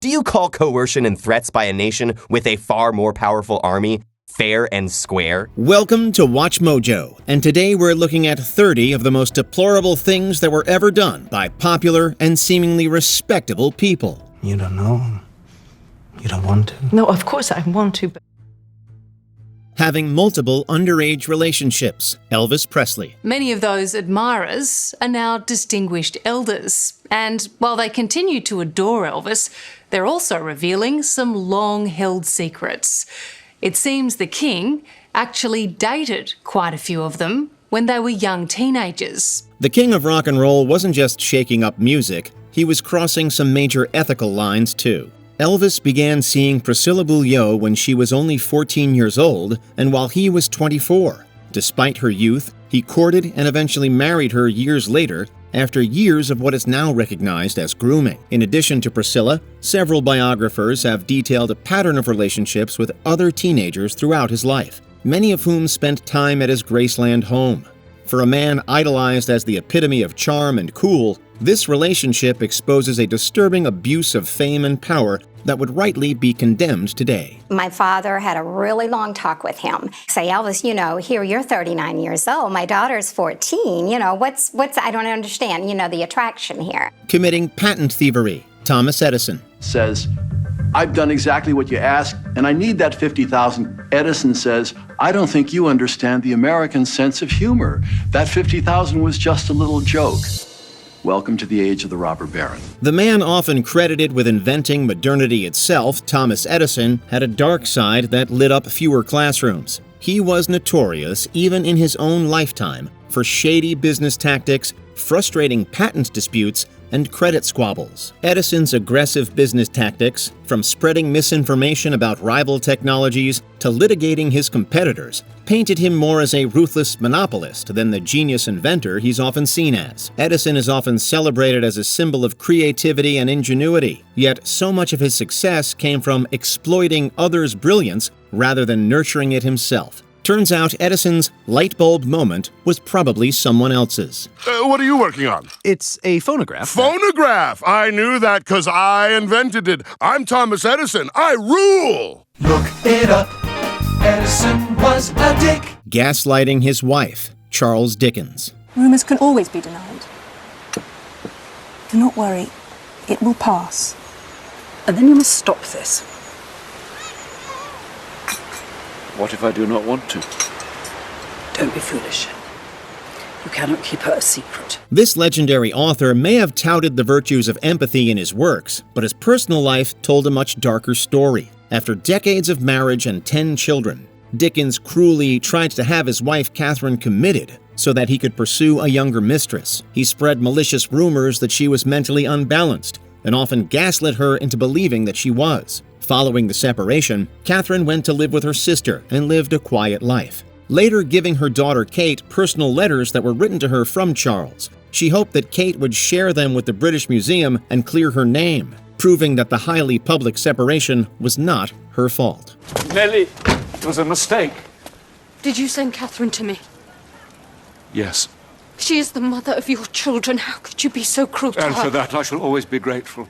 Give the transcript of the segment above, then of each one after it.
Do you call coercion and threats by a nation with a far more powerful army fair and square? Welcome to Watch Mojo, and today we're looking at 30 of the most deplorable things that were ever done by popular and seemingly respectable people. You don't know. You don't want to. No, of course I want to, but... Having multiple underage relationships. Elvis Presley. Many of those admirers are now distinguished elders. And while they continue to adore Elvis, they're also revealing some long-held secrets. It seems the king actually dated quite a few of them when they were young teenagers. The king of rock and roll wasn't just shaking up music, he was crossing some major ethical lines too. Elvis began seeing Priscilla Beaulieu when she was only 14 years old, and while he was 24. Despite her youth, he courted and eventually married her years later, after years of what is now recognized as grooming. In addition to Priscilla, several biographers have detailed a pattern of relationships with other teenagers throughout his life, many of whom spent time at his Graceland home. For a man idolized as the epitome of charm and cool, this relationship exposes a disturbing abuse of fame and power that would rightly be condemned today. My father had a really long talk with him. Say, Elvis, here you're 39 years old, my daughter's 14, what's I don't understand, the attraction here. Committing patent thievery. Thomas Edison says, I've done exactly what you asked, and I need that $50,000. Edison says, I don't think you understand the American sense of humor. That $50,000 was just a little joke. Welcome to the age of the robber baron. The man often credited with inventing modernity itself, Thomas Edison, had a dark side that lit up fewer classrooms. He was notorious, even in his own lifetime, for shady business tactics, frustrating patent disputes, and credit squabbles. Edison's aggressive business tactics, from spreading misinformation about rival technologies to litigating his competitors, painted him more as a ruthless monopolist than the genius inventor he's often seen as. Edison is often celebrated as a symbol of creativity and ingenuity, yet so much of his success came from exploiting others' brilliance rather than nurturing it himself. Turns out Edison's light bulb moment was probably someone else's. What are you working on? It's a phonograph. Phonograph! I knew that because I invented it. I'm Thomas Edison. I rule! Look it up. Edison was a dick. Gaslighting his wife, Charles Dickens. Rumors can always be denied. Do not worry. It will pass. And then you must stop this. What if I do not want to? Don't be foolish. You cannot keep her a secret. This legendary author may have touted the virtues of empathy in his works, but his personal life told a much darker story. After decades of marriage and 10 children, Dickens cruelly tried to have his wife Catherine committed so that he could pursue a younger mistress. He spread malicious rumors that she was mentally unbalanced, and often gaslit her into believing that she was. Following the separation, Catherine went to live with her sister and lived a quiet life, later giving her daughter Kate personal letters that were written to her from Charles. She hoped that Kate would share them with the British Museum and clear her name, proving that the highly public separation was not her fault. Nellie, it was a mistake. Did you send Catherine to me? Yes. She is the mother of your children. How could you be so cruel to her? And for that I shall always be grateful.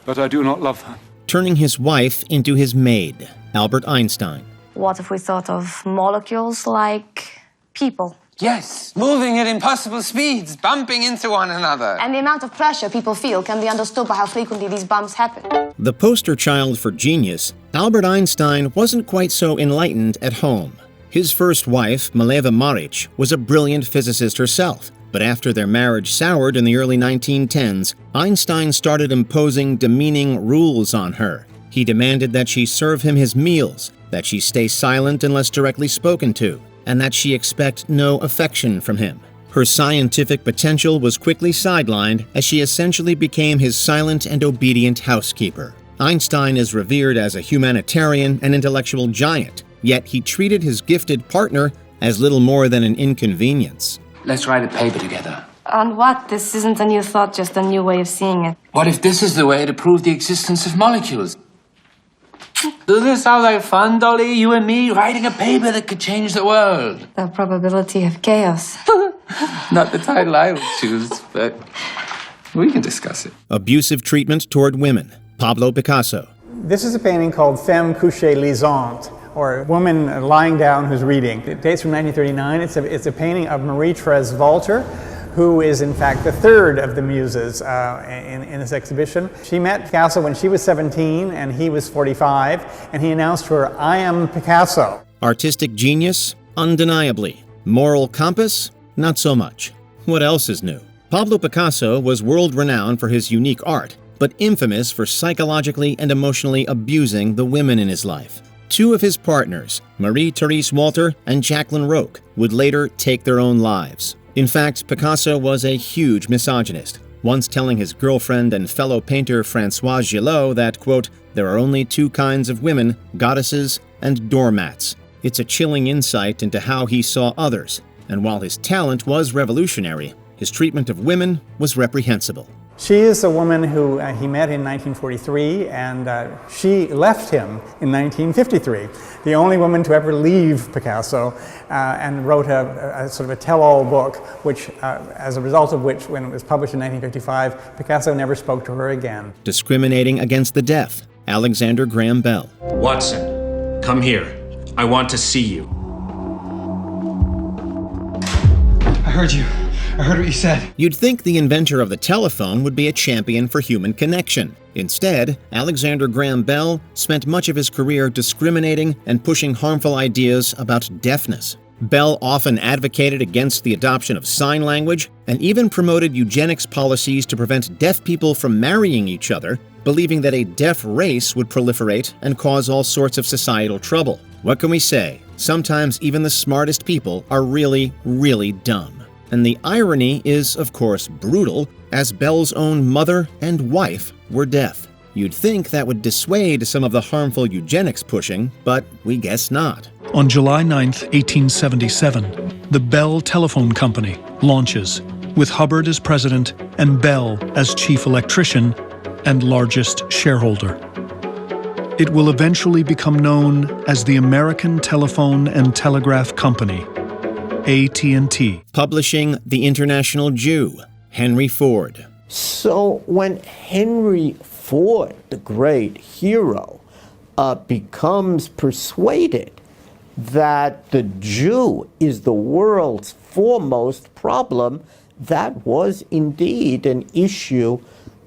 But I do not love her. Turning his wife into his maid, Albert Einstein. What if we thought of molecules like people? Yes, moving at impossible speeds, bumping into one another. And the amount of pressure people feel can be understood by how frequently these bumps happen. The poster child for genius, Albert Einstein wasn't quite so enlightened at home. His first wife, Mileva Maric, was a brilliant physicist herself. But after their marriage soured in the early 1910s, Einstein started imposing demeaning rules on her. He demanded that she serve him his meals, that she stay silent unless directly spoken to, and that she expect no affection from him. Her scientific potential was quickly sidelined as she essentially became his silent and obedient housekeeper. Einstein is revered as a humanitarian and intellectual giant, yet he treated his gifted partner as little more than an inconvenience. Let's write a paper together. On what? This isn't a new thought, just a new way of seeing it. What if this is the way to prove the existence of molecules? Does this sound like fun, Dolly? You and me writing a paper that could change the world. The probability of chaos. Not the title I would choose, but we can discuss it. Abusive treatment toward women. Pablo Picasso. This is a painting called Femme couchée lisante, or Woman Lying Down Who's Reading. It dates from 1939. It's a painting of Marie-Thérèse Walter, who is in fact the third of the muses in this exhibition. She met Picasso when she was 17 and he was 45, and he announced to her, "I am Picasso." Artistic genius? Undeniably. Moral compass? Not so much. What else is new? Pablo Picasso was world-renowned for his unique art, but infamous for psychologically and emotionally abusing the women in his life. Two of his partners, Marie-Thérèse Walter and Jacqueline Roque, would later take their own lives. In fact, Picasso was a huge misogynist, once telling his girlfriend and fellow painter Françoise Gillot that, quote, "There are only two kinds of women, goddesses and doormats." It's a chilling insight into how he saw others, and while his talent was revolutionary, his treatment of women was reprehensible. She is a woman who he met in 1943, and she left him in 1953. The only woman to ever leave Picasso, and wrote a sort of a tell-all book, which, as a result of which, when it was published in 1955, Picasso never spoke to her again. Discriminating against the deaf, Alexander Graham Bell. Watson, come here. I want to see you. I heard you. I heard what you said. You'd think the inventor of the telephone would be a champion for human connection. Instead, Alexander Graham Bell spent much of his career discriminating and pushing harmful ideas about deafness. Bell often advocated against the adoption of sign language and even promoted eugenics policies to prevent deaf people from marrying each other, believing that a deaf race would proliferate and cause all sorts of societal trouble. What can we say? Sometimes even the smartest people are really, really dumb. And the irony is, of course, brutal, as Bell's own mother and wife were deaf. You'd think that would dissuade some of the harmful eugenics pushing, but we guess not. On July 9, 1877, the Bell Telephone Company launches, with Hubbard as president and Bell as chief electrician and largest shareholder. It will eventually become known as the American Telephone and Telegraph Company, AT&T. Publishing The International Jew, Henry Ford. So when Henry Ford, the great hero, becomes persuaded that the Jew is the world's foremost problem, that was indeed an issue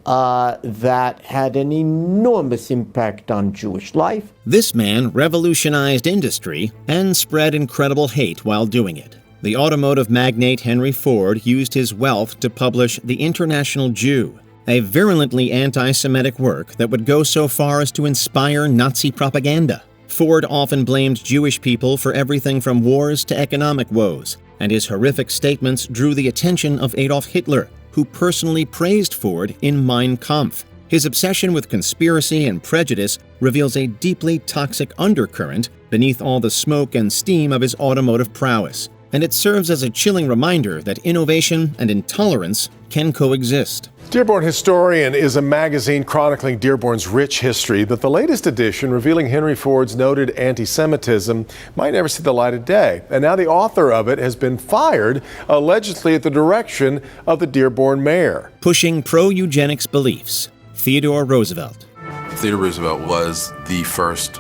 that had an enormous impact on Jewish life. This man revolutionized industry and spread incredible hate while doing it. The automotive magnate Henry Ford used his wealth to publish The International Jew, a virulently anti-Semitic work that would go so far as to inspire Nazi propaganda. Ford often blamed Jewish people for everything from wars to economic woes, and his horrific statements drew the attention of Adolf Hitler, who personally praised Ford in Mein Kampf. His obsession with conspiracy and prejudice reveals a deeply toxic undercurrent beneath all the smoke and steam of his automotive prowess. And it serves as a chilling reminder that innovation and intolerance can coexist. Dearborn Historian is a magazine chronicling Dearborn's rich history, but the latest edition, revealing Henry Ford's noted anti-Semitism, might never see the light of day. And now the author of it has been fired, allegedly at the direction of the Dearborn mayor. Pushing pro-eugenics beliefs, Theodore Roosevelt. Theodore Roosevelt was the first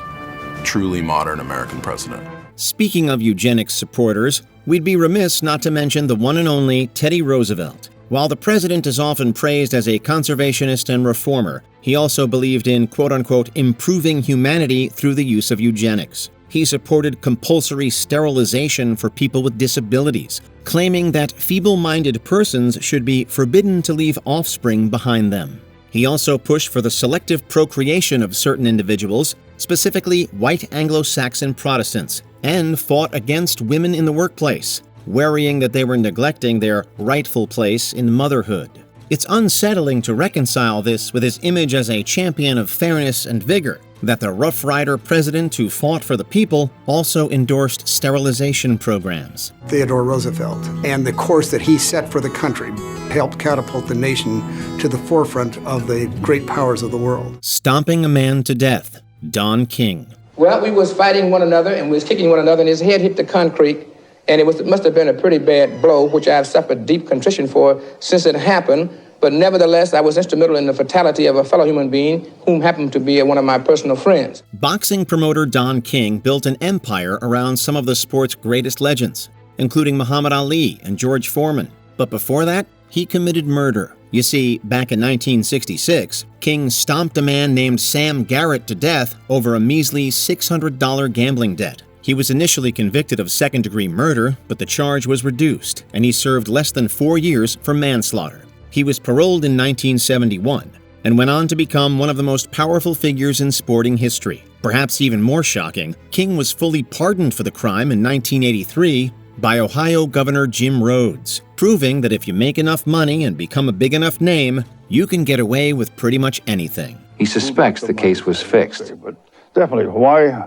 truly modern American president. Speaking of eugenics supporters, we'd be remiss not to mention the one and only Teddy Roosevelt. While the president is often praised as a conservationist and reformer, he also believed in, quote-unquote, improving humanity through the use of eugenics. He supported compulsory sterilization for people with disabilities, claiming that feeble-minded persons should be forbidden to leave offspring behind them. He also pushed for the selective procreation of certain individuals, specifically white Anglo-Saxon Protestants, and fought against women in the workplace, worrying that they were neglecting their rightful place in motherhood. It's unsettling to reconcile this with his image as a champion of fairness and vigor, that the Rough Rider president who fought for the people also endorsed sterilization programs. Theodore Roosevelt and the course that he set for the country helped catapult the nation to the forefront of the great powers of the world. Stomping a man to death, Don King. Well, we was fighting one another and we was kicking one another, and his head hit the concrete, and it must have been a pretty bad blow, which I've suffered deep contrition for since it happened. but nevertheless, I was instrumental in the fatality of a fellow human being whom happened to be one of my personal friends. Boxing promoter Don King built an empire around some of the sport's greatest legends, including Muhammad Ali and George Foreman. But before that, he committed murder. You see, back in 1966, King stomped a man named Sam Garrett to death over a measly $600 gambling debt. He was initially convicted of second-degree murder, but the charge was reduced, and he served less than 4 years for manslaughter. He was paroled in 1971 and went on to become one of the most powerful figures in sporting history. Perhaps even more shocking, King was fully pardoned for the crime in 1983 by Ohio Governor Jim Rhodes, proving that if you make enough money and become a big enough name, you can get away with pretty much anything. He suspects the case was fixed. But definitely, why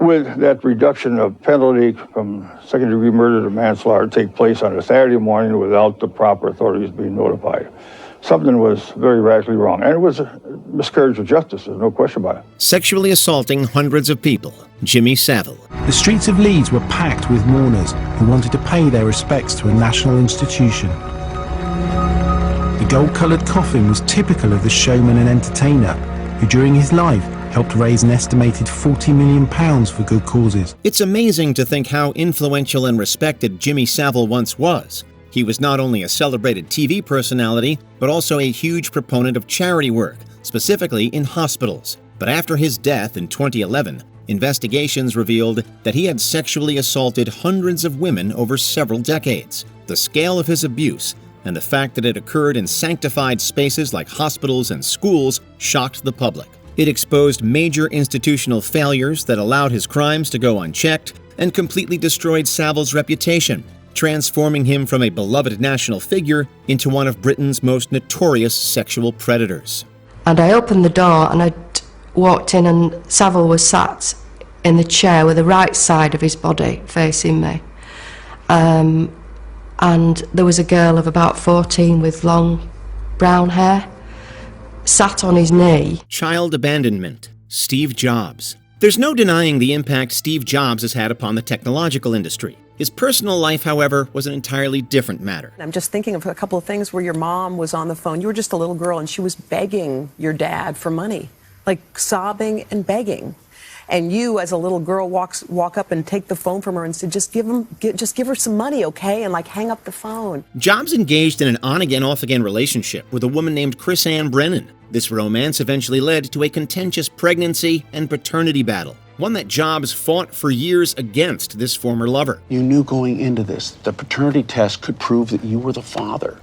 would that reduction of penalty from second-degree murder to manslaughter take place on a Saturday morning without the proper authorities being notified? Something was very radically wrong, and it was a miscarriage of justice, there's no question about it. Sexually assaulting hundreds of people, Jimmy Savile. The streets of Leeds were packed with mourners who wanted to pay their respects to a national institution. The gold-coloured coffin was typical of the showman and entertainer, who during his life helped raise an estimated £40 million for good causes. It's amazing to think how influential and respected Jimmy Savile once was. He was not only a celebrated TV personality, but also a huge proponent of charity work, specifically in hospitals. But after his death in 2011, investigations revealed that he had sexually assaulted hundreds of women over several decades. The scale of his abuse and the fact that it occurred in sanctified spaces like hospitals and schools shocked the public. It exposed major institutional failures that allowed his crimes to go unchecked and completely destroyed Savile's reputation, transforming him from a beloved national figure into one of Britain's most notorious sexual predators. And I opened the door and I walked in, and Savile was sat in the chair with the right side of his body facing me. And there was a girl of about 14 with long brown hair sat on his knee. Child abandonment. Steve Jobs. There's no denying the impact Steve Jobs has had upon the technological industry. His personal life, however, was an entirely different matter. I'm just thinking of a couple of things where your mom was on the phone. You were just a little girl and she was begging your dad for money, like sobbing and begging. And you, as a little girl, walk up and take the phone from her and say, just give her some money, okay? And like hang up the phone. Jobs engaged in an on-again, off-again relationship with a woman named Chris Ann Brennan. This romance eventually led to a contentious pregnancy and paternity battle, one that Jobs fought for years against this former lover. You knew going into this, the paternity test could prove that you were the father.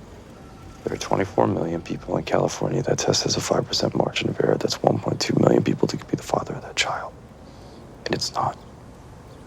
There are 24 million people in California. That test has a 5% margin of error. That's 1.2 million people that could be the father of that child. And it's not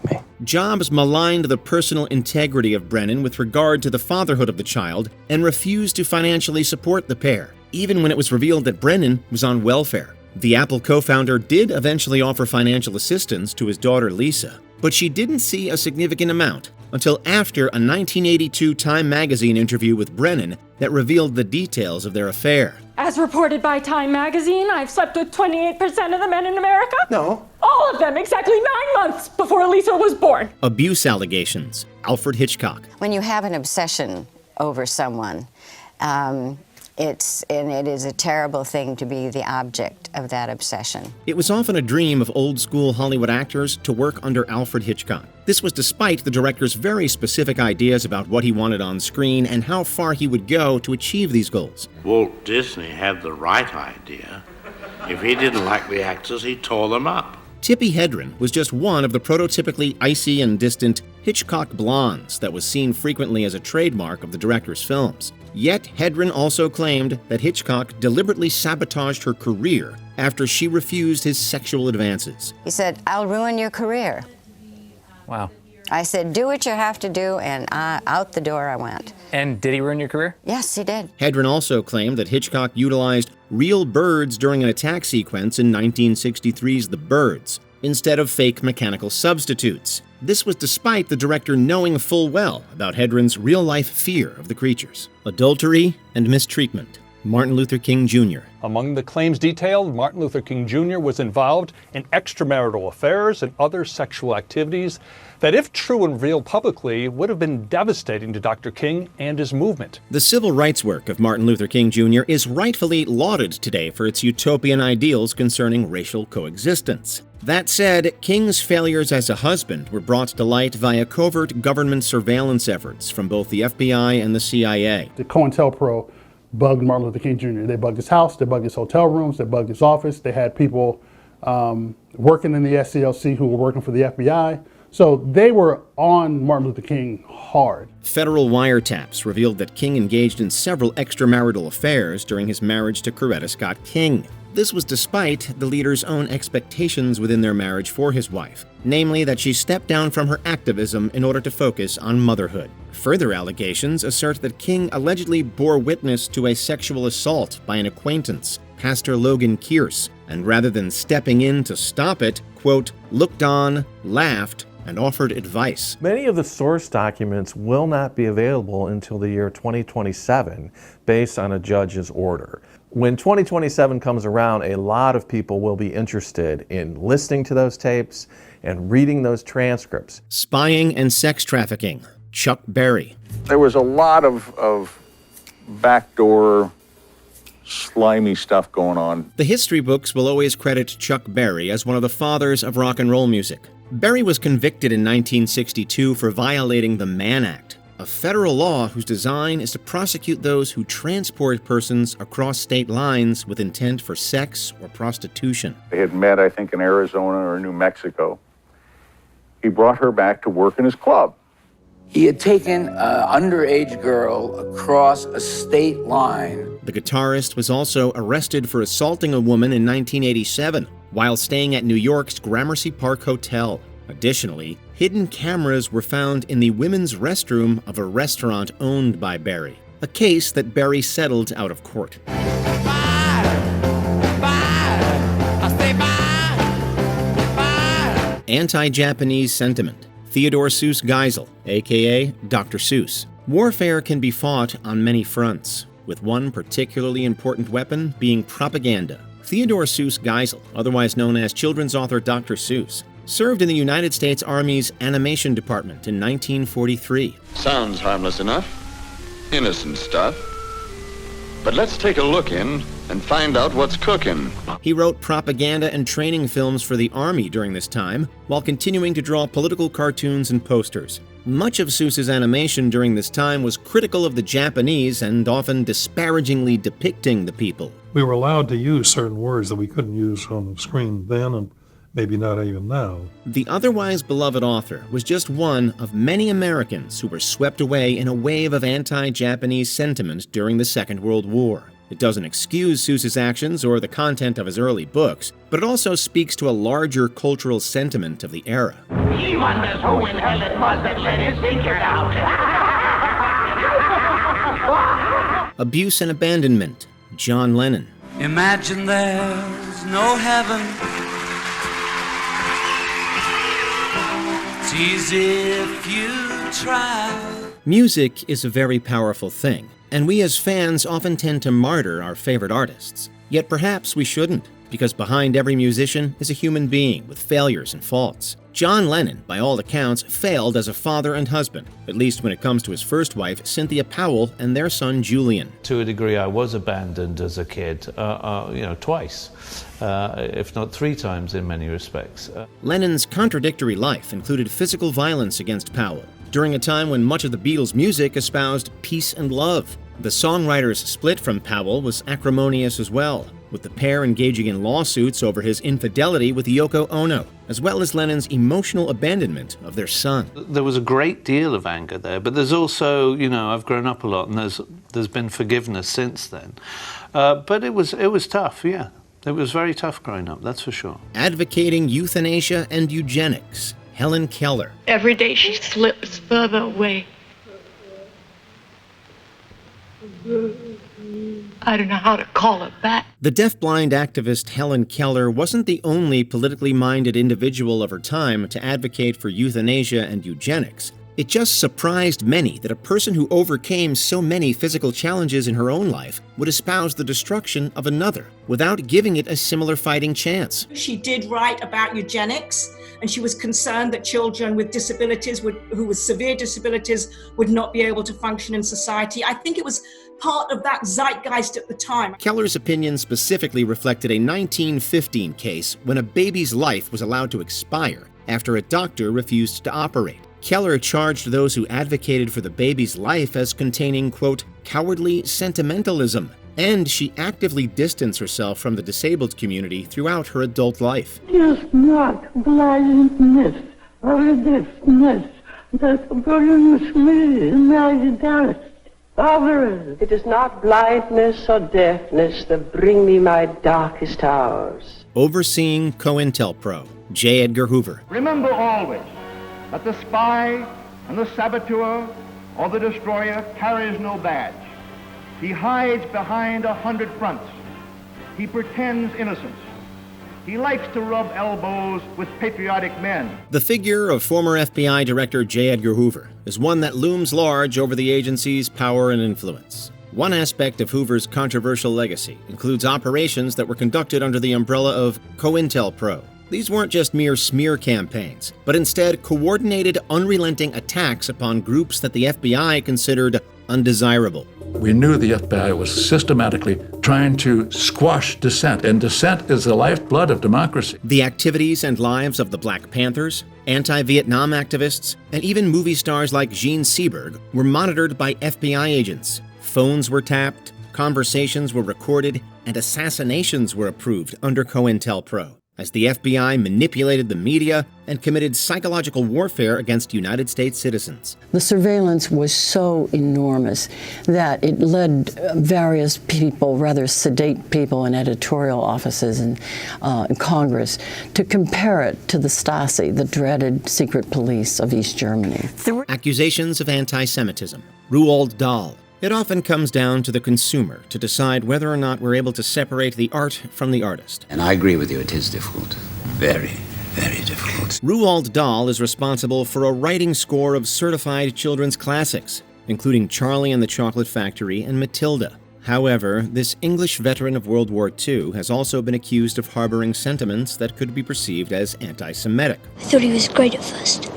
me. Jobs maligned the personal integrity of Brennan with regard to the fatherhood of the child and refused to financially support the pair, even when it was revealed that Brennan was on welfare. The Apple co-founder did eventually offer financial assistance to his daughter Lisa, but she didn't see a significant amount until after a 1982 Time magazine interview with Brennan that revealed the details of their affair. As reported by Time magazine, I've slept with 28% of the men in America. No. All of them, exactly 9 months before Lisa was born. Abuse allegations. Alfred Hitchcock. When you have an obsession over someone, it is a terrible thing to be the object of that obsession. It was often a dream of old-school Hollywood actors to work under Alfred Hitchcock. This was despite the director's very specific ideas about what he wanted on screen and how far he would go to achieve these goals. Walt Disney had the right idea. If he didn't like the actors, he tore them up. Tippi Hedren was just one of the prototypically icy and distant Hitchcock blondes that was seen frequently as a trademark of the director's films. Yet Hedren also claimed that Hitchcock deliberately sabotaged her career after she refused his sexual advances. He said, "I'll ruin your career." Wow. I said, "Do what you have to do," and out the door I went. And did he ruin your career? Yes, he did. Hedren also claimed that Hitchcock utilized real birds during an attack sequence in 1963's The Birds, instead of fake mechanical substitutes. This was despite the director knowing full well about Hedren's real-life fear of the creatures. Adultery and mistreatment. Martin Luther King Jr. Among the claims detailed, Martin Luther King Jr. was involved in extramarital affairs and other sexual activities that, if true and revealed publicly, would have been devastating to Dr. King and his movement. The civil rights work of Martin Luther King Jr. is rightfully lauded today for its utopian ideals concerning racial coexistence. That said, King's failures as a husband were brought to light via covert government surveillance efforts from both the FBI and the CIA. The COINTELPRO bugged Martin Luther King Jr. They bugged his house, they bugged his hotel rooms, they bugged his office. They had people working in the SCLC who were working for the FBI. So they were on Martin Luther King hard. Federal wiretaps revealed that King engaged in several extramarital affairs during his marriage to Coretta Scott King. This was despite the leader's own expectations within their marriage for his wife, namely that she stepped down from her activism in order to focus on motherhood. Further allegations assert that King allegedly bore witness to a sexual assault by an acquaintance, Pastor Logan Kearse, and rather than stepping in to stop it, quote, looked on, laughed, and offered advice. Many of the source documents will not be available until the year 2027 based on a judge's order. When 2027 comes around, a lot of people will be interested in listening to those tapes and reading those transcripts. Spying and sex trafficking, Chuck Berry. There was a lot of backdoor, slimy stuff going on. The history books will always credit Chuck Berry as one of the fathers of rock and roll music. Berry was convicted in 1962 for violating the Mann Act, a federal law whose design is to prosecute those who transport persons across state lines with intent for sex or prostitution. They had met, I think, in Arizona or New Mexico. He brought her back to work in his club. He had taken an underage girl across a state line. The guitarist was also arrested for assaulting a woman in 1987 while staying at New York's Gramercy Park Hotel. Additionally, hidden cameras were found in the women's restroom of a restaurant owned by Berry, a case that Berry settled out of court. Anti-Japanese sentiment. Theodore Seuss Geisel, aka Dr. Seuss. Warfare can be fought on many fronts, with one particularly important weapon being propaganda. Theodore Seuss Geisel, otherwise known as children's author Dr. Seuss, served in the United States Army's animation department in 1943. Sounds harmless enough. Innocent stuff. But let's take a look in and find out what's cooking. He wrote propaganda and training films for the Army during this time, while continuing to draw political cartoons and posters. Much of Seuss's animation during this time was critical of the Japanese and often disparagingly depicting the people. We were allowed to use certain words that we couldn't use on the screen then, and maybe not even now. The otherwise beloved author was just one of many Americans who were swept away in a wave of anti-Japanese sentiment during the Second World War. It doesn't excuse Seuss's actions or the content of his early books, but it also speaks to a larger cultural sentiment of the era. He wonders who in hell it was that let his secret out. Abuse and abandonment, John Lennon. Imagine there's no heaven. It's easy if you try. Music is a very powerful thing, and we as fans often tend to martyr our favorite artists. Yet perhaps we shouldn't, because behind every musician is a human being with failures and faults. John Lennon, by all accounts, failed as a father and husband, at least when it comes to his first wife, Cynthia Powell, and their son, Julian. To a degree, I was abandoned as a kid, twice, if not 3 times in many respects. Lennon's contradictory life included physical violence against Powell, during a time when much of the Beatles' music espoused peace and love. The songwriter's split from Powell was acrimonious as well, with the pair engaging in lawsuits over his infidelity with Yoko Ono, as well as Lennon's emotional abandonment of their son. There was a great deal of anger there, but there's also, I've grown up a lot, and there's been forgiveness since then. But it was tough, yeah. It was very tough growing up, that's for sure. Advocating euthanasia and eugenics, Helen Keller. Every day she slips further away. I don't know how to call her back. The deafblind activist Helen Keller wasn't the only politically minded individual of her time to advocate for euthanasia and eugenics. It just surprised many that a person who overcame so many physical challenges in her own life would espouse the destruction of another without giving it a similar fighting chance. She did write about eugenics, and she was concerned that children with disabilities, who with severe disabilities, would not be able to function in society. I think it was part of that zeitgeist at the time. Keller's opinion specifically reflected a 1915 case when a baby's life was allowed to expire after a doctor refused to operate. Keller charged those who advocated for the baby's life as containing, quote, cowardly sentimentalism, and she actively distanced herself from the disabled community throughout her adult life. Just not blindness or deafness that brings me my darkest hours. It is not blindness or deafness that bring me my darkest hours. Overseeing COINTELPRO, J. Edgar Hoover. Remember always that the spy and the saboteur or the destroyer carries no badge. He hides behind 100 fronts. He pretends innocence. He likes to rub elbows with patriotic men. The figure of former FBI Director J. Edgar Hoover is one that looms large over the agency's power and influence. One aspect of Hoover's controversial legacy includes operations that were conducted under the umbrella of COINTELPRO. These weren't just mere smear campaigns, but instead coordinated, unrelenting attacks upon groups that the FBI considered undesirable. We knew the FBI was systematically trying to squash dissent, and dissent is the lifeblood of democracy. The activities and lives of the Black Panthers, anti-Vietnam activists, and even movie stars like Gene Seberg were monitored by FBI agents. Phones were tapped, conversations were recorded, and assassinations were approved under COINTELPRO, as the FBI manipulated the media and committed psychological warfare against United States citizens. The surveillance was so enormous that it led various people, rather sedate people in editorial offices and in Congress, to compare it to the Stasi, the dreaded secret police of East Germany. Accusations of anti-Semitism. Roald Dahl. It often comes down to the consumer to decide whether or not we're able to separate the art from the artist. And I agree with you, it is difficult. Very, very difficult. Roald Dahl is responsible for a writing score of certified children's classics, including Charlie and the Chocolate Factory and Matilda. However, this English veteran of World War II has also been accused of harboring sentiments that could be perceived as anti-Semitic. I thought he was great at first,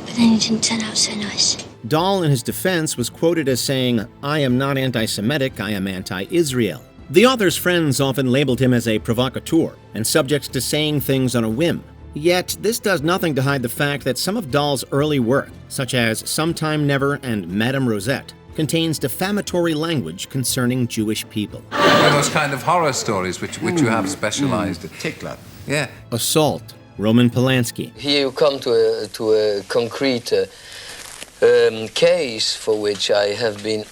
but then he didn't turn out so nice. Dahl, in his defense, was quoted as saying, "I am not anti-Semitic, I am anti-Israel." The author's friends often labeled him as a provocateur and subject to saying things on a whim. Yet, this does nothing to hide the fact that some of Dahl's early work, such as Sometime Never and Madame Rosette, contains defamatory language concerning Jewish people. Those kind of horror stories which you have specialized in. Tickler. Yeah. Assault. Roman Polanski. Here you come to a concrete case for which I have been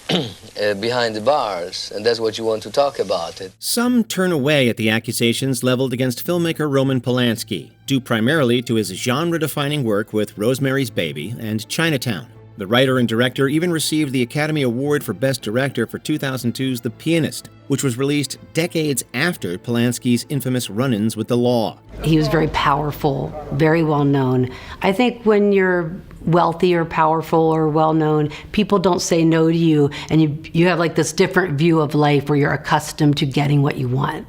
behind the bars, and that's what you want to talk about. Some turn away at the accusations leveled against filmmaker Roman Polanski, due primarily to his genre-defining work with Rosemary's Baby and Chinatown. The writer and director even received the Academy Award for Best Director for 2002's The Pianist, which was released decades after Polanski's infamous run-ins with the law. He was very powerful, very well known. I think when you're wealthy or powerful or well known, people don't say no to you, and you have like this different view of life where you're accustomed to getting what you want,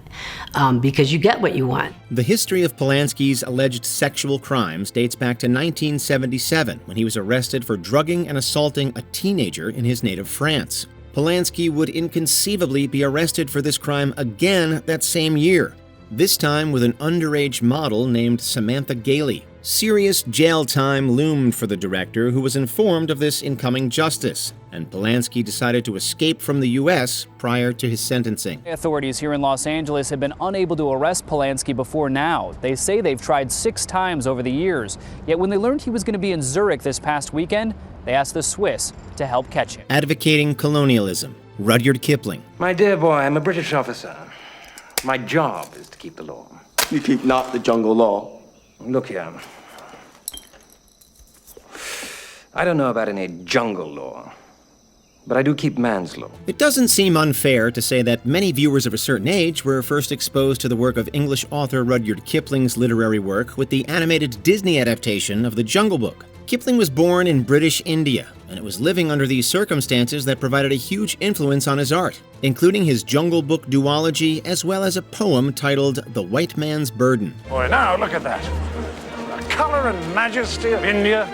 because you get what you want. The history of Polanski's alleged sexual crimes dates back to 1977, when he was arrested for drugging and assaulting a teenager in his native France. Polanski would inconceivably be arrested for this crime again that same year, this time with an underage model named Samantha Gailey. Serious jail time loomed for the director, who was informed of this incoming justice, and Polanski decided to escape from the U.S. prior to his sentencing. Authorities here in Los Angeles have been unable to arrest Polanski before now. They say they've tried 6 times over the years. Yet when they learned he was going to be in Zurich this past weekend, they asked the Swiss to help catch him. Advocating colonialism. Rudyard Kipling. My dear boy, I'm a British officer. My job is to keep the law. You keep not the jungle law. Look here. I don't know about any jungle law, but I do keep man's law. It doesn't seem unfair to say that many viewers of a certain age were first exposed to the work of English author Rudyard Kipling's literary work with the animated Disney adaptation of The Jungle Book. Kipling was born in British India, and it was living under these circumstances that provided a huge influence on his art, including his Jungle Book duology as well as a poem titled The White Man's Burden. Boy, now look at that. The colour and majesty of India,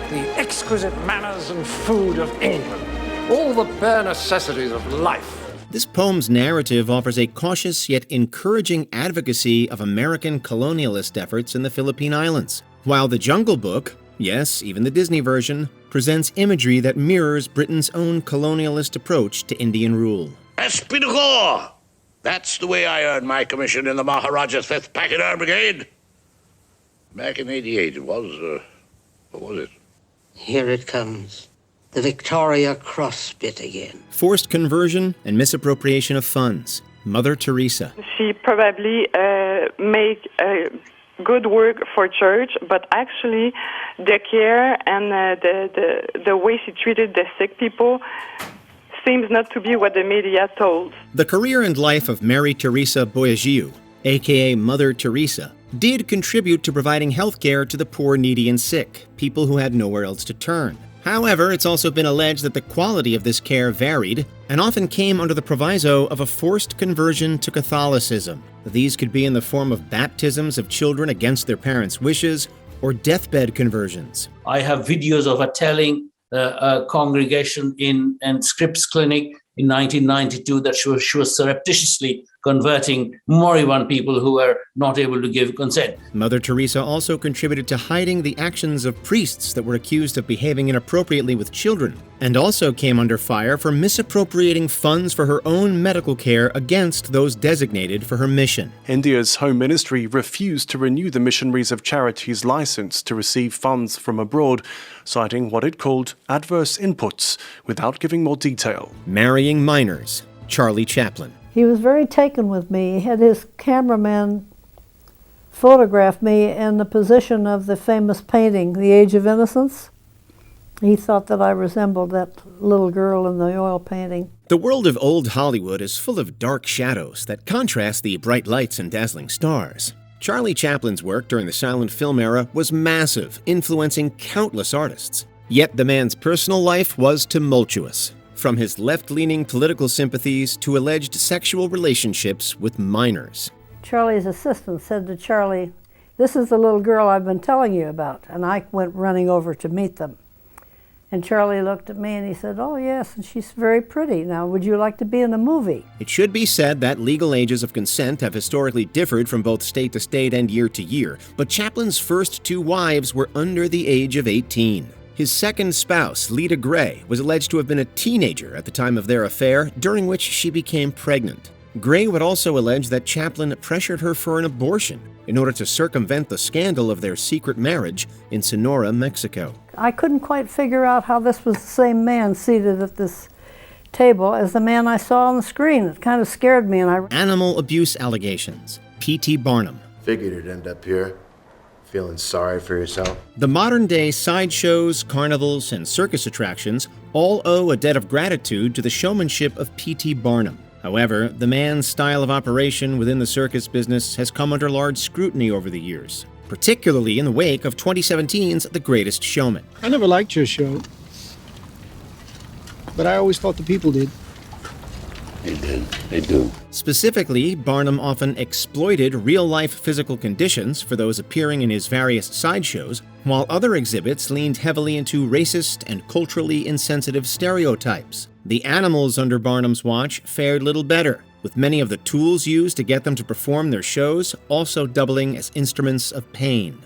the exquisite manners and food of England, all the bare necessities of life. This poem's narrative offers a cautious yet encouraging advocacy of American colonialist efforts in the Philippine Islands, while the Jungle Book, yes, even the Disney version, presents imagery that mirrors Britain's own colonialist approach to Indian rule. Espinacor! That's the way I earned my commission in the Maharaja's 5th Packet Arm Brigade. Back in '88, it was, what was it? Here it comes. The Victoria Cross bit again. Forced conversion and misappropriation of funds. Mother Teresa. She probably make good work for church, but actually the care and the way she treated the sick people seems not to be what the media told. The career and life of Mary Teresa Boyajiu, aka Mother Teresa, did contribute to providing health care to the poor, needy, and sick, people who had nowhere else to turn. However, it's also been alleged that the quality of this care varied and often came under the proviso of a forced conversion to Catholicism. These could be in the form of baptisms of children against their parents' wishes or deathbed conversions. I have videos of her telling a congregation in Scripps Clinic in 1992 that she was surreptitiously converting moribund people who were not able to give consent. Mother Teresa also contributed to hiding the actions of priests that were accused of behaving inappropriately with children, and also came under fire for misappropriating funds for her own medical care against those designated for her mission. India's Home Ministry refused to renew the Missionaries of Charity's license to receive funds from abroad, citing what it called adverse inputs, without giving more detail. Marrying minors. Charlie Chaplin. He was very taken with me. He had his cameraman photograph me in the position of the famous painting, The Age of Innocence. He thought that I resembled that little girl in the oil painting. The world of old Hollywood is full of dark shadows that contrast the bright lights and dazzling stars. Charlie Chaplin's work during the silent film era was massive, influencing countless artists. Yet the man's personal life was tumultuous, from his left-leaning political sympathies to alleged sexual relationships with minors. Charlie's assistant said to Charlie, "This is the little girl I've been telling you about," and I went running over to meet them. And Charlie looked at me and he said, "Oh yes, and she's very pretty. Now, would you like to be in a movie?" It should be said that legal ages of consent have historically differed from both state to state and year to year, but Chaplin's first two wives were under the age of 18. His second spouse, Lita Gray, was alleged to have been a teenager at the time of their affair, during which she became pregnant. Gray would also allege that Chaplin pressured her for an abortion in order to circumvent the scandal of their secret marriage in Sonora, Mexico. I couldn't quite figure out how this was the same man seated at this table as the man I saw on the screen. It kind of scared me. Animal abuse allegations. P.T. Barnum. Figured you'd end up here. Feeling sorry for yourself? The modern-day sideshows, carnivals, and circus attractions all owe a debt of gratitude to the showmanship of P.T. Barnum. However, the man's style of operation within the circus business has come under large scrutiny over the years, particularly in the wake of 2017's The Greatest Showman. I never liked your show, but I always thought the people did. They did. They do. Specifically, Barnum often exploited real-life physical conditions for those appearing in his various sideshows, while other exhibits leaned heavily into racist and culturally insensitive stereotypes. The animals under Barnum's watch fared little better, with many of the tools used to get them to perform their shows also doubling as instruments of pain.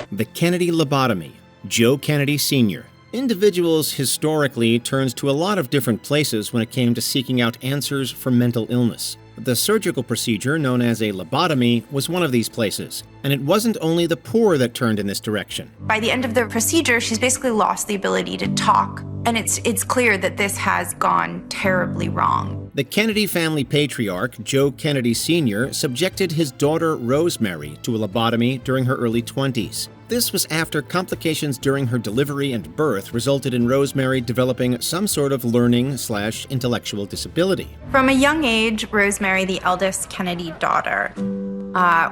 The Kennedy lobotomy. Joe Kennedy Sr. Individuals historically turned to a lot of different places when it came to seeking out answers for mental illness. The surgical procedure known as a lobotomy was one of these places, and it wasn't only the poor that turned in this direction. By the end of the procedure, she's basically lost the ability to talk, and it's clear that this has gone terribly wrong. The Kennedy family patriarch, Joe Kennedy Sr., subjected his daughter Rosemary to a lobotomy during her early 20s. This was after complications during her delivery and birth resulted in Rosemary developing some sort of learning/intellectual disability. From a young age, Rosemary, the eldest Kennedy daughter,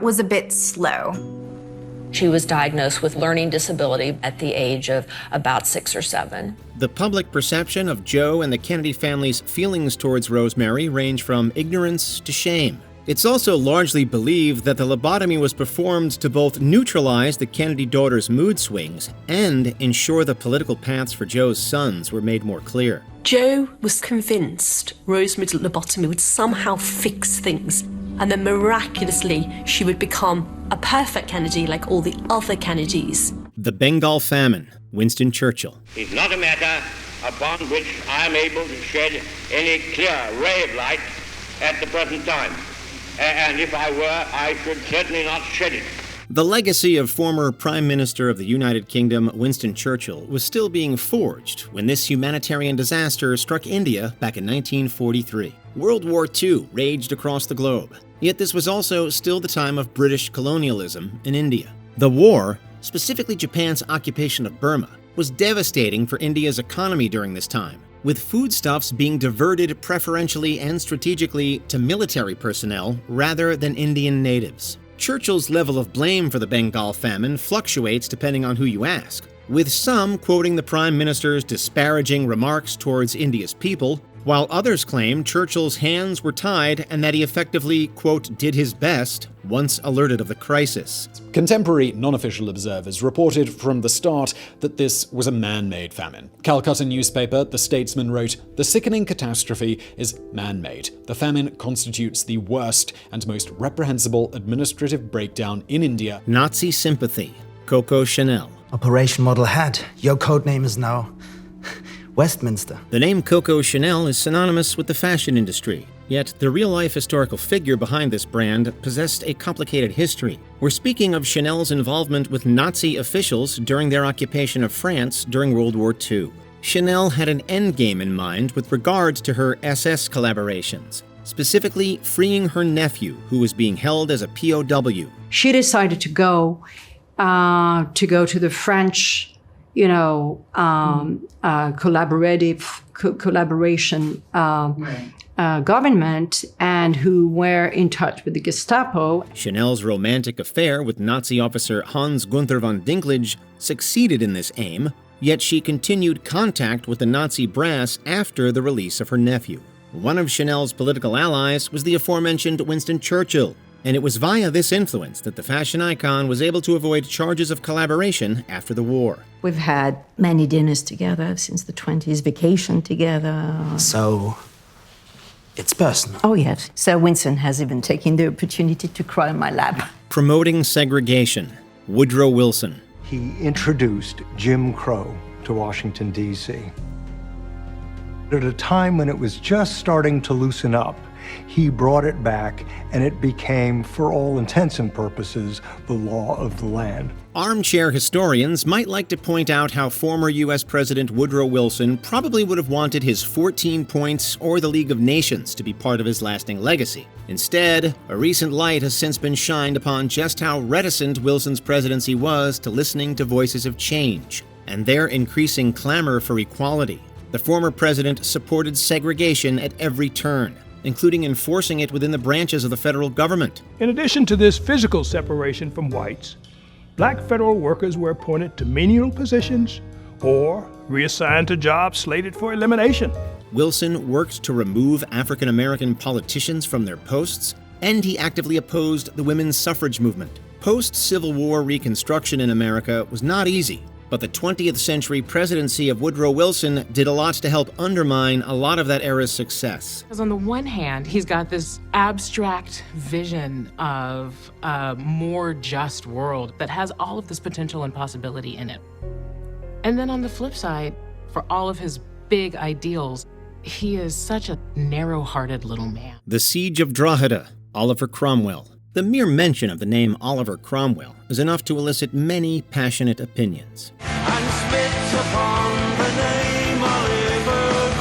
was a bit slow. She was diagnosed with learning disability at the age of about 6 or 7. The public perception of Joe and the Kennedy family's feelings towards Rosemary range from ignorance to shame. It's also largely believed that the lobotomy was performed to both neutralize the Kennedy daughter's mood swings and ensure the political paths for Joe's sons were made more clear. Joe was convinced Rosemary's lobotomy would somehow fix things, and then miraculously she would become a perfect Kennedy like all the other Kennedys. The Bengal Famine, Winston Churchill. It's not a matter upon which I am able to shed any clear ray of light at the present time. And if I were, I should certainly not shed it. The legacy of former Prime Minister of the United Kingdom, Winston Churchill, was still being forged when this humanitarian disaster struck India back in 1943. World War II raged across the globe, yet this was also still the time of British colonialism in India. The war, specifically Japan's occupation of Burma, was devastating for India's economy during this time, with foodstuffs being diverted preferentially and strategically to military personnel rather than Indian natives. Churchill's level of blame for the Bengal famine fluctuates depending on who you ask, with some quoting the Prime Minister's disparaging remarks towards India's people, while others claim Churchill's hands were tied and that he effectively, quote, did his best once alerted of the crisis. Contemporary non-official observers reported from the start that this was a man-made famine. Calcutta newspaper The Statesman wrote, "The sickening catastrophe is man-made. The famine constitutes the worst and most reprehensible administrative breakdown in India." Nazi sympathy, Coco Chanel. Operation Model Hat. Your code name is now Westminster. The name Coco Chanel is synonymous with the fashion industry, yet the real-life historical figure behind this brand possessed a complicated history. We're speaking of Chanel's involvement with Nazi officials during their occupation of France during World War II. Chanel had an endgame in mind with regard to her SS collaborations, specifically freeing her nephew, who was being held as a POW. She decided to go to the French collaboration government, and who were in touch with the Gestapo. Chanel's romantic affair with Nazi officer Hans Gunther von Dinklage succeeded in this aim, yet she continued contact with the Nazi brass after the release of her nephew. One of Chanel's political allies was the aforementioned Winston Churchill, and it was via this influence that the fashion icon was able to avoid charges of collaboration after the war. We've had many dinners together since the 20s, vacation together. So, it's personal. Oh, yes. Sir Winston has even taken the opportunity to cry on my lap. Promoting segregation, Woodrow Wilson. He introduced Jim Crow to Washington, D.C. At a time when it was just starting to loosen up, he brought it back, and it became, for all intents and purposes, the law of the land. Armchair historians might like to point out how former U.S. President Woodrow Wilson probably would have wanted his 14 points or the League of Nations to be part of his lasting legacy. Instead, a recent light has since been shined upon just how reticent Wilson's presidency was to listening to voices of change and their increasing clamor for equality. The former president supported segregation at every turn, including enforcing it within the branches of the federal government. In addition to this physical separation from whites, black federal workers were appointed to menial positions or reassigned to jobs slated for elimination. Wilson worked to remove African American politicians from their posts, and he actively opposed the women's suffrage movement. Post-Civil War Reconstruction in America was not easy, but the 20th century presidency of Woodrow Wilson did a lot to help undermine a lot of that era's success. Because on the one hand, he's got this abstract vision of a more just world that has all of this potential and possibility in it. And then on the flip side, for all of his big ideals, he is such a narrow-hearted little man. The Siege of Drogheda, Oliver Cromwell. The mere mention of the name Oliver Cromwell is enough to elicit many passionate opinions. And spit upon the name Oliver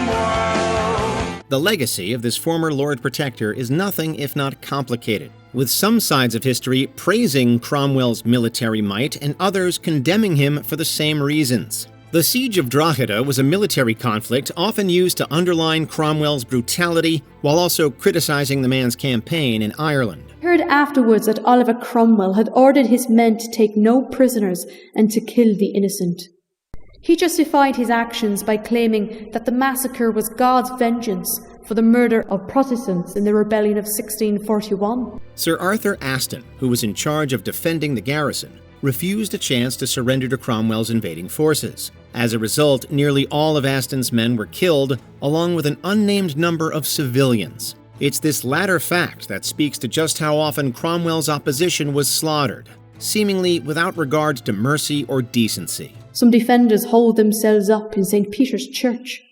Cromwell. The legacy of this former Lord Protector is nothing if not complicated. with some sides of history praising Cromwell's military might and others condemning him for the same reasons. The Siege of Drogheda was a military conflict often used to underline Cromwell's brutality while also criticizing the man's campaign in Ireland. Heard afterwards that Oliver Cromwell had ordered his men to take no prisoners and to kill the innocent. He justified his actions by claiming that the massacre was God's vengeance for the murder of Protestants in the rebellion of 1641. Sir Arthur Aston, who was in charge of defending the garrison, refused a chance to surrender to Cromwell's invading forces. As a result, nearly all of Aston's men were killed, along with an unnamed number of civilians. It's this latter fact that speaks to just how often Cromwell's opposition was slaughtered, seemingly without regard to mercy or decency. Some defenders hold themselves up in St. Peter's Church.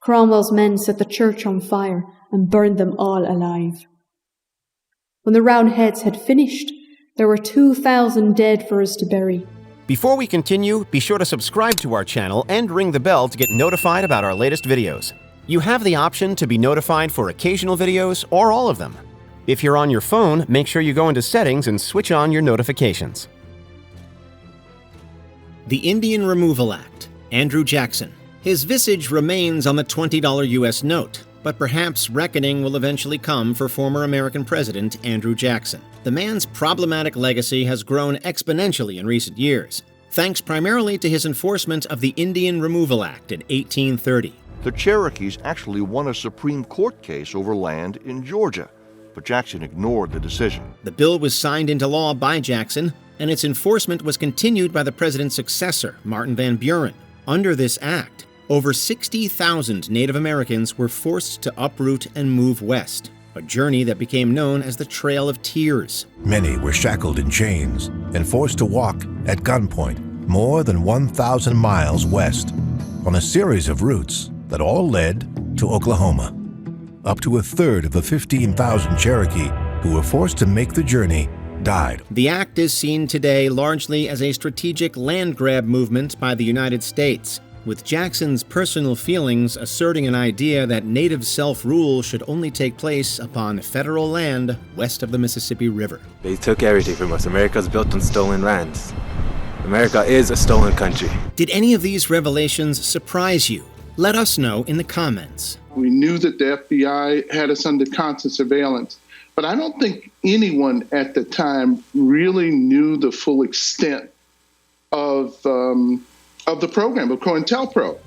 Cromwell's men set the church on fire and burned them all alive. When the Roundheads had finished, there were 2,000 dead for us to bury. Before we continue, be sure to subscribe to our channel and ring the bell to get notified about our latest videos. You have the option to be notified for occasional videos or all of them. If you're on your phone, make sure you go into Settings and switch on your notifications. The Indian Removal Act. Andrew Jackson. His visage remains on the $20 US note, but perhaps reckoning will eventually come for former American President Andrew Jackson. The man's problematic legacy has grown exponentially in recent years, thanks primarily to his enforcement of the Indian Removal Act in 1830. The Cherokees actually won a Supreme Court case over land in Georgia, but Jackson ignored the decision. The bill was signed into law by Jackson, and its enforcement was continued by the president's successor, Martin Van Buren. Under this act, over 60,000 Native Americans were forced to uproot and move west, a journey that became known as the Trail of Tears. Many were shackled in chains and forced to walk at gunpoint more than 1,000 miles west on a series of routes that all led to Oklahoma. Up to a third of the 15,000 Cherokee who were forced to make the journey died. The act is seen today largely as a strategic land grab movement by the United States, with Jackson's personal feelings asserting an idea that native self-rule should only take place upon federal land west of the Mississippi River. They took everything from us. America's built on stolen lands. America is a stolen country. Did any of these revelations surprise you? Let us know in the comments. We knew that the FBI had us under constant surveillance, but I don't think anyone at the time really knew the full extent of the program, of COINTELPRO.